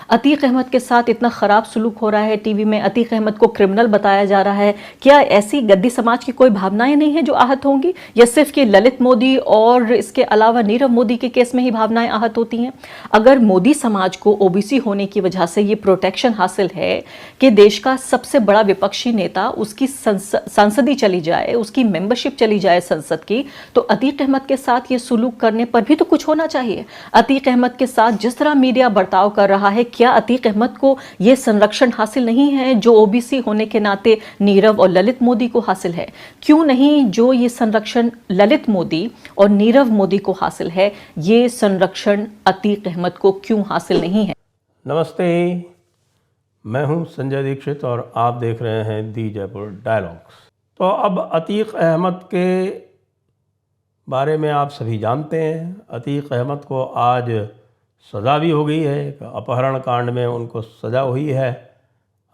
अतीक अहमद के साथ इतना खराब सलूक हो रहा है, टीवी में अतीक अहमद को क्रिमिनल बताया जा रहा है। क्या ऐसी गद्दी समाज की कोई भावनाएं नहीं है जो आहत होंगी, या सिर्फ कि ललित मोदी और इसके अलावा नीरव मोदी के केस में ही भावनाएं आहत होती हैं? अगर मोदी समाज को ओबीसी होने की वजह से ये प्रोटेक्शन हासिल है कि देश का सबसे बड़ा विपक्षी नेता, उसकी संसदी चली जाए, उसकी मेंबरशिप चली जाए संसद की, तो अतीक अहमद के साथ ये सुलूक करने पर भी तो कुछ होना चाहिए। अतीक अहमद के साथ जिस तरह मीडिया बर्ताव कर रहा है, क्या अतीक अहमद को यह संरक्षण हासिल नहीं है जो ओबीसी होने के नाते नीरव और ललित मोदी को हासिल है? क्यों नहीं जो ये संरक्षण ललित मोदी और नीरव मोदी को हासिल है, ये संरक्षण अतीक अहमद को क्यों हासिल नहीं है? नमस्ते, मैं हूं संजय दीक्षित और आप देख रहे हैं दी जयपुर डायलॉग्स। तो अब अतीक अहमद के बारे में आप सभी जानते हैं। अतीक अहमद को आज सज़ा भी हो गई है, अपहरण कांड में उनको सज़ा हुई है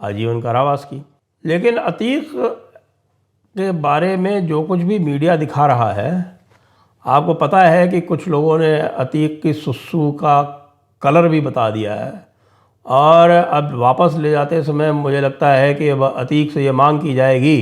आजीवन कारावास की। लेकिन अतीक के बारे में जो कुछ भी मीडिया दिखा रहा है, आपको पता है कि कुछ लोगों ने अतीक की सुस्सू का कलर भी बता दिया है, और अब वापस ले जाते समय मुझे लगता है कि अब अतीक से ये मांग की जाएगी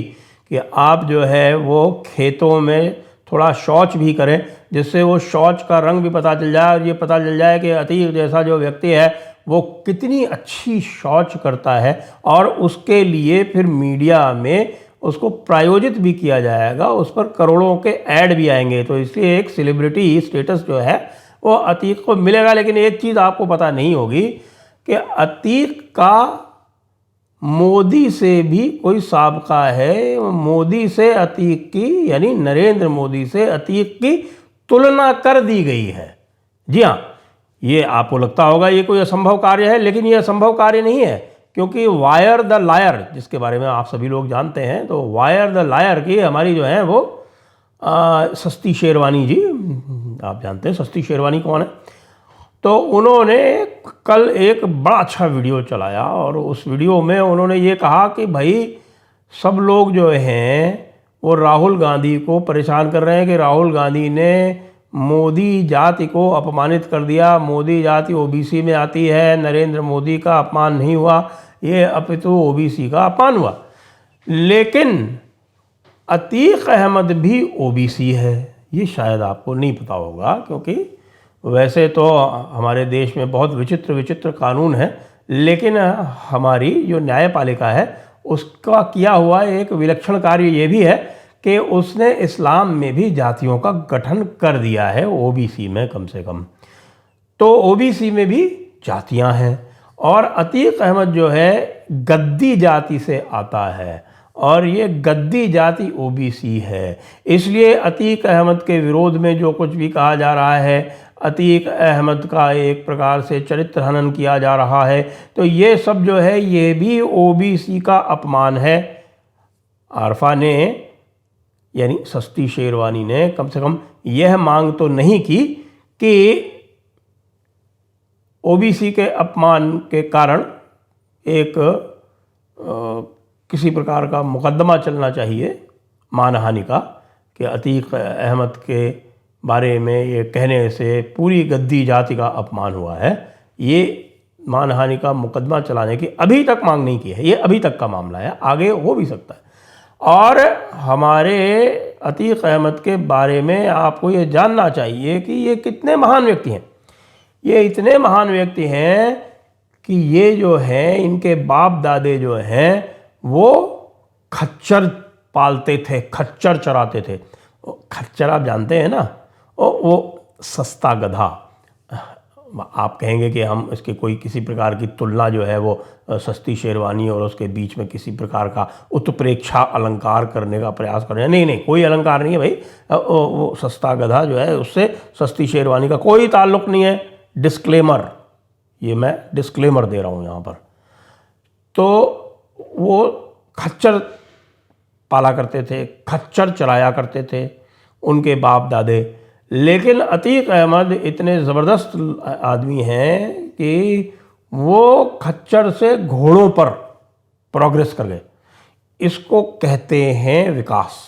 कि आप जो है वो खेतों में थोड़ा शौच भी करें, जिससे वो शौच का रंग भी पता चल जाए और ये पता चल जाए कि अतीक जैसा जो व्यक्ति है वो कितनी अच्छी शौच करता है, और उसके लिए फिर मीडिया में उसको प्रायोजित भी किया जाएगा, उस पर करोड़ों के ऐड भी आएंगे। तो इसलिए एक सेलिब्रिटी स्टेटस जो है वो अतीक को मिलेगा। लेकिन एक चीज़ आपको पता नहीं होगी कि अतीक का मोदी से भी कोई साबका है। मोदी से अतीक की, यानी नरेंद्र मोदी से अतीक की तुलना कर दी गई है। जी हाँ, ये आपको लगता होगा ये कोई असंभव कार्य है, लेकिन ये असंभव कार्य नहीं है, क्योंकि वायर द लायर, जिसके बारे में आप सभी लोग जानते हैं, तो वायर द लायर की हमारी जो है वो सस्ती शेरवानी जी, आप जानते हैं सस्ती शेरवानी कौन है। तो उन्होंने कल एक बड़ा अच्छा वीडियो चलाया, और उस वीडियो में उन्होंने ये कहा कि भाई सब लोग जो हैं वो राहुल गांधी को परेशान कर रहे हैं कि राहुल गांधी ने मोदी जाति को अपमानित कर दिया, मोदी जाति ओबीसी में आती है, नरेंद्र मोदी का अपमान नहीं हुआ, ये अपितु ओबीसी का अपमान हुआ। लेकिन अतीक अहमद भी ओबीसी है, ये शायद आपको नहीं पता होगा, क्योंकि वैसे तो हमारे देश में बहुत विचित्र विचित्र कानून है, लेकिन हमारी जो न्यायपालिका है उसका किया हुआ एक विलक्षण कार्य ये भी है कि उसने इस्लाम में भी जातियों का गठन कर दिया है, ओबीसी में कम से कम। तो ओबीसी में भी जातियां हैं, और अतीक अहमद जो है गद्दी जाति से आता है, और ये गद्दी जाति ओबीसी है। इसलिए अतीक अहमद के विरोध में जो कुछ भी कहा जा रहा है, अतीक अहमद का एक प्रकार से चरित्र हनन किया जा रहा है, तो ये सब जो है ये भी ओबीसी का अपमान है। आरफा ने, यानी सस्ती शेरवानी ने, कम से कम यह मांग तो नहीं की कि ओबीसी के अपमान के कारण एक किसी प्रकार का मुकदमा चलना चाहिए मानहानि का, कि अतीक अहमद के बारे में ये कहने से पूरी गद्दी जाति का अपमान हुआ है। ये मानहानि का मुकदमा चलाने की अभी तक मांग नहीं की है, ये अभी तक का मामला है, आगे हो भी सकता है। और हमारे अतीक अहमद के बारे में आपको ये जानना चाहिए कि ये कितने महान व्यक्ति हैं। ये इतने महान व्यक्ति हैं कि ये जो हैं, इनके बाप दादे जो हैं वो खच्चर पालते थे, खच्चर चराते थे। खच्चर आप जानते हैं ना, वो सस्ता गधा। आप कहेंगे कि हम इसके कोई किसी प्रकार की तुलना जो है वो सस्ती शेरवानी और उसके बीच में किसी प्रकार का उत्प्रेक्षा अलंकार करने का प्रयास कर रहे हैं। नहीं नहीं, कोई अलंकार नहीं है भाई। वो सस्ता गधा जो है उससे सस्ती शेरवानी का कोई ताल्लुक नहीं है। डिस्क्लेमर, ये मैं डिस्क्लेमर दे रहा हूँ यहाँ पर। तो वो खच्चर पाला करते थे, खच्चर चलाया करते थे उनके बाप दादे। लेकिन अतीक अहमद इतने ज़बरदस्त आदमी हैं कि वो खच्चर से घोड़ों पर प्रोग्रेस कर गए। इसको कहते हैं विकास।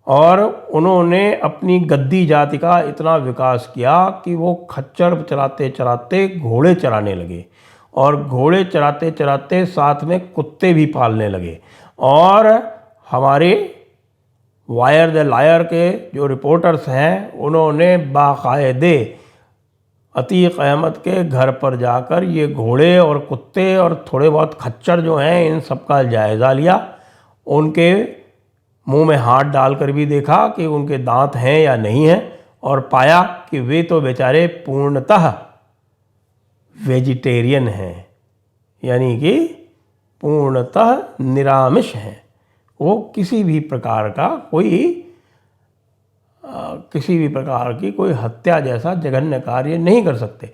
और उन्होंने अपनी गद्दी जाति का इतना विकास किया कि वो खच्चर चलाते चलाते घोड़े चराने लगे। और घोड़े चराते चराते साथ में कुत्ते भी पालने लगे। और हमारे वायर द लायर के जो रिपोर्टर्स हैं उन्होंने बाकायदे अतीक अहमद के घर पर जाकर ये घोड़े और कुत्ते और थोड़े बहुत खच्चर जो हैं इन सब का जायज़ा लिया। उनके मुंह में हाथ डालकर भी देखा कि उनके दांत हैं या नहीं हैं, और पाया कि वे तो बेचारे पूर्णतः वेजिटेरियन हैं, यानी कि पूर्णतः निरामिष हैं। वो किसी भी प्रकार का किसी भी प्रकार की कोई हत्या जैसा जघन्य कार्य नहीं कर सकते।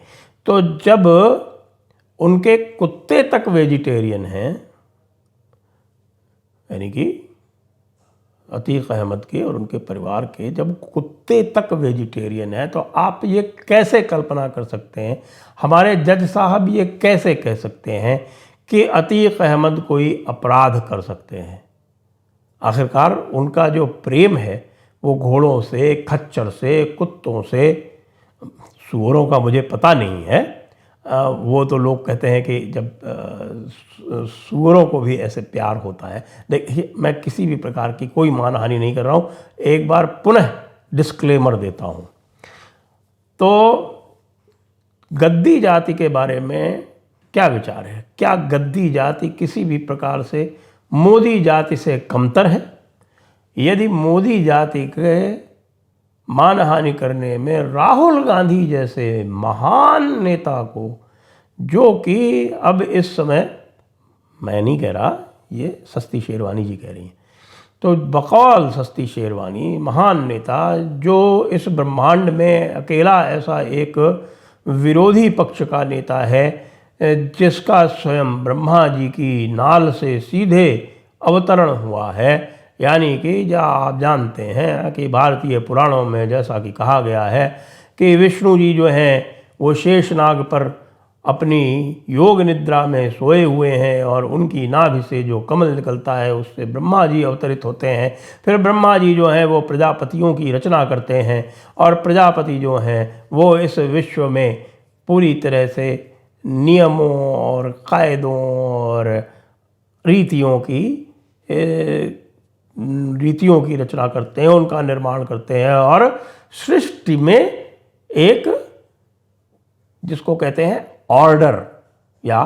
तो जब उनके कुत्ते तक वेजिटेरियन हैं, यानी कि अतीक अहमद के और उनके परिवार के जब कुत्ते तक वेजिटेरियन हैं, तो आप ये कैसे कल्पना कर सकते हैं, हमारे जज साहब ये कैसे कह सकते हैं कि अतीक अहमद कोई अपराध कर सकते हैं। आखिरकार उनका जो प्रेम है वो घोड़ों से, खच्चर से, कुत्तों से, सूअरों का मुझे पता नहीं है, वो तो लोग कहते हैं कि जब सूअरों को भी ऐसे प्यार होता है। देखिए, मैं किसी भी प्रकार की कोई मानहानि नहीं कर रहा हूँ, एक बार पुनः डिस्क्लेमर देता हूँ। तो गद्दी जाति के बारे में क्या विचार है? क्या गद्दी जाति किसी भी प्रकार से मोदी जाति से कमतर है? यदि मोदी जाति के मानहानि करने में राहुल गांधी जैसे महान नेता को, जो कि अब इस समय मैं नहीं कह रहा, ये सस्ती शेरवानी जी कह रही हैं, तो बकौल सस्ती शेरवानी महान नेता जो इस ब्रह्मांड में अकेला ऐसा एक विरोधी पक्ष का नेता है जिसका स्वयं ब्रह्मा जी की नाल से सीधे अवतरण हुआ है। यानी कि जो आप जानते हैं कि भारतीय पुराणों में जैसा कि कहा गया है कि विष्णु जी जो हैं वो शेषनाग पर अपनी योग निद्रा में सोए हुए हैं, और उनकी नाभि से जो कमल निकलता है उससे ब्रह्मा जी अवतरित होते हैं। फिर ब्रह्मा जी जो हैं वो प्रजापतियों की रचना करते हैं, और प्रजापति जो हैं वो इस विश्व में पूरी तरह से नियमों और कायदों और रीतियों की रचना करते हैं, उनका निर्माण करते हैं, और सृष्टि में एक जिसको कहते हैं ऑर्डर, या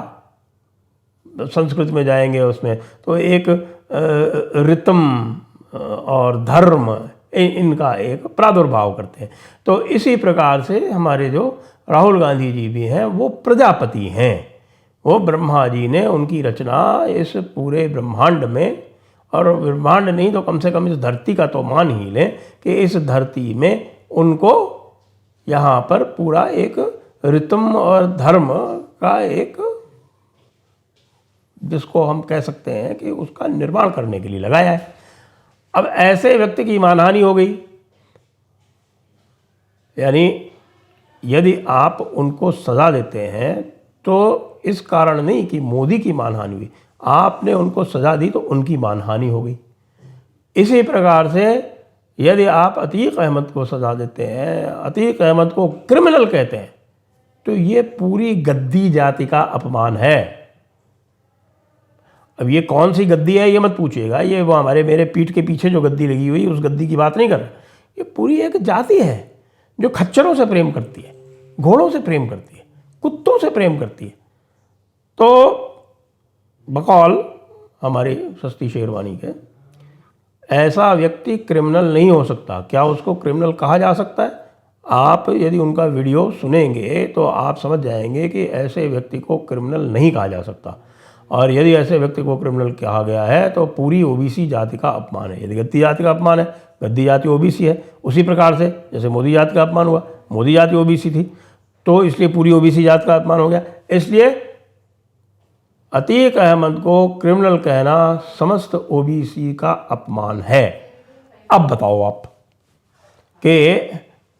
संस्कृत में जाएंगे उसमें तो एक रितम और धर्म, इनका एक प्रादुर्भाव करते हैं। तो इसी प्रकार से हमारे जो राहुल गांधी जी भी हैं वो प्रजापति हैं। वो ब्रह्मा जी ने उनकी रचना इस पूरे ब्रह्मांड में, और ब्रह्मांड नहीं तो कम से कम इस धरती का तो मान ही लें कि इस धरती में उनको यहाँ पर पूरा एक रितम और धर्म का एक, जिसको हम कह सकते हैं कि उसका निर्माण करने के लिए लगाया है। अब ऐसे व्यक्ति की मानहानि हो गई, यानी यदि आप उनको सज़ा देते हैं तो इस कारण नहीं कि मोदी की मानहानि हुई, आपने उनको सज़ा दी तो उनकी मानहानि हो गई। इसी प्रकार से यदि आप अतीक अहमद को सज़ा देते हैं, अतीक अहमद को क्रिमिनल कहते हैं, तो ये पूरी गद्दी जाति का अपमान है। अब ये कौन सी गद्दी है ये मत पूछिएगा, ये वो हमारे मेरे पीठ के पीछे जो गद्दी लगी हुई उस गद्दी की बात नहीं कर रहा। ये पूरी एक जाति है जो खच्चरों से प्रेम करती है, घोड़ों से प्रेम करती है, कुत्तों से प्रेम करती है। तो बकौल हमारी सस्ती शेरवानी के, ऐसा व्यक्ति क्रिमिनल नहीं हो सकता। क्या उसको क्रिमिनल कहा जा सकता है? आप यदि उनका वीडियो सुनेंगे तो आप समझ जाएंगे कि ऐसे व्यक्ति को क्रिमिनल नहीं कहा जा सकता। और यदि ऐसे व्यक्ति को क्रिमिनल कहा गया है तो पूरी ओबीसी जाति का अपमान है। यदि गद्दी जाति का अपमान है, गद्दी जाति ओबीसी है, उसी प्रकार से जैसे मोदी जाति का अपमान हुआ, मोदी जाति ओबीसी थी, तो इसलिए पूरी ओबीसी जाति का अपमान हो गया। इसलिए अतीक अहमद को क्रिमिनल कहना समस्त ओबीसी का अपमान है। अब बताओ आप कि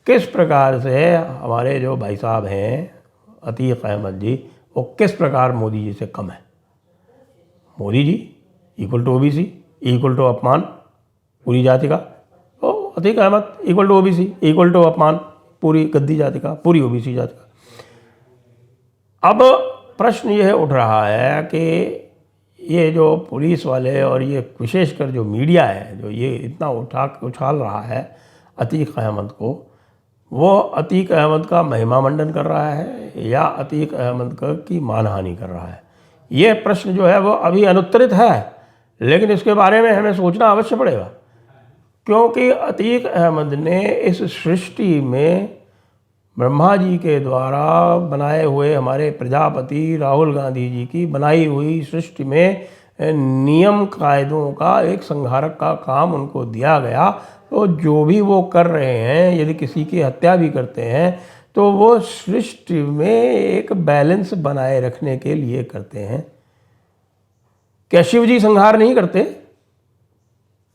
किस प्रकार से हमारे जो भाई साहब हैं अतीक अहमद जी, वो किस प्रकार मोदी जी से कम है। Modi ji equal to OBC, equal to अपमान पूरी जाति का, तो Atiq Ahmed equal to OBC, equal to अपमान पूरी गद्दी जाति का, पूरी ओबीसी जाति का। अब प्रश्न यह उठ रहा है कि ये जो पुलिस वाले और ये विशेषकर जो मीडिया है जो ये इतना उछाल रहा है अतीक अहमद को, वो अतीक अहमद का महिमा मंडन कर रहा है या अतीक अहमद की मानहानि कर रहा है। ये प्रश्न जो है वो अभी अनुत्तरित है, लेकिन इसके बारे में हमें सोचना अवश्य पड़ेगा, क्योंकि अतीक अहमद ने इस सृष्टि में ब्रह्मा जी के द्वारा बनाए हुए हमारे प्रजापति राहुल गांधी जी की बनाई हुई सृष्टि में नियम कायदों का एक संहारक का काम उनको दिया गया। तो जो भी वो कर रहे हैं, यदि किसी की हत्या भी करते हैं तो वो सृष्टि में एक बैलेंस बनाए रखने के लिए करते हैं। क्या शिव जी संहार नहीं करते?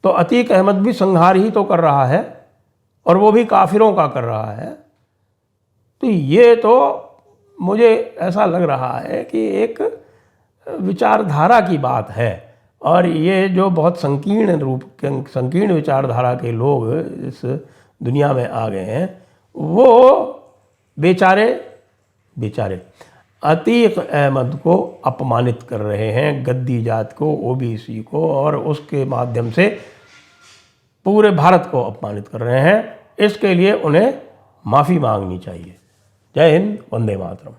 तो अतीक अहमद भी संहार ही तो कर रहा है, और वो भी काफिरों का कर रहा है। तो ये तो मुझे ऐसा लग रहा है कि एक विचारधारा की बात है, और ये जो बहुत संकीर्ण विचारधारा के लोग इस दुनिया में आ गए हैं, वो बेचारे अतीक अहमद को अपमानित कर रहे हैं, गद्दी जात को, ओबीसी को, और उसके माध्यम से पूरे भारत को अपमानित कर रहे हैं। इसके लिए उन्हें माफ़ी मांगनी चाहिए। जय हिंद, वंदे मातरम।